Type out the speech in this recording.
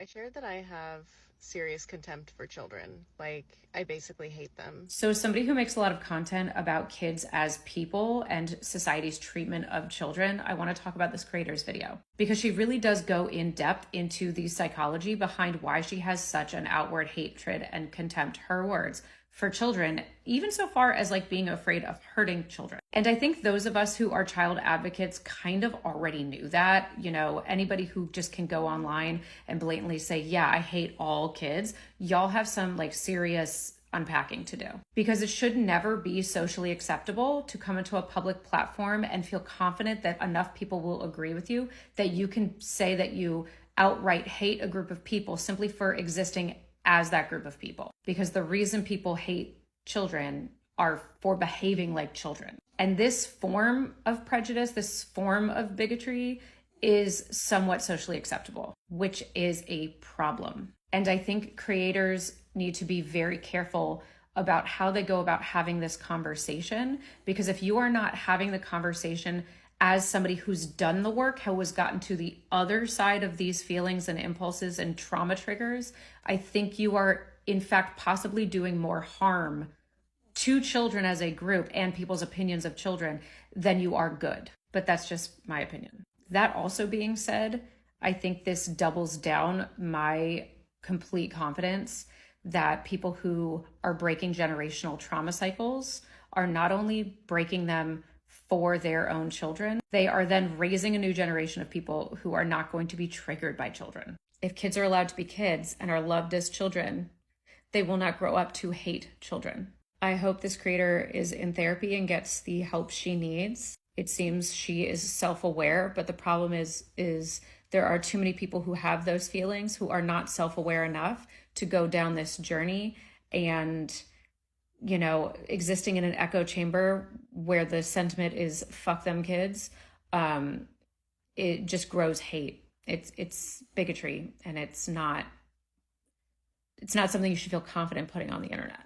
I shared that I have serious contempt for children. Like, I basically hate them. So, as somebody who makes a lot of content about kids as people and society's treatment of children, I want to talk about this creator's video because she really does go in depth into the psychology behind why she has such an outward hatred and contempt, her words, for children, even so far as like being afraid of hurting children. And I think those of us who are child advocates kind of already knew that. You know, anybody who just can go online and blatantly say, yeah, I hate all kids, y'all have some like serious unpacking to do, because it should never be socially acceptable to come into a public platform and feel confident that enough people will agree with you that you can say that you outright hate a group of people simply for existing as that group of people. Because the reason people hate children are for behaving like children. And this form of prejudice, this form of bigotry is somewhat socially acceptable, which is a problem. And I think creators need to be very careful about how they go about having this conversation, because if you are not having the conversation as somebody who's done the work, who has gotten to the other side of these feelings and impulses and trauma triggers, I think you are in fact possibly doing more harm to children as a group and people's opinions of children than you are good. But that's just my opinion. That also being said, I think this doubles down my complete confidence that people who are breaking generational trauma cycles are not only breaking them for their own children, they are then raising a new generation of people who are not going to be triggered by children. If kids are allowed to be kids and are loved as children, they will not grow up to hate children. I hope this creator is in therapy and gets the help she needs. It seems she is self-aware, but the problem is there are too many people who have those feelings who are not self-aware enough to go down this journey, and you know, existing in an echo chamber where the sentiment is fuck them kids, it just grows hate. It's bigotry, and it's not something you should feel confident putting on the internet.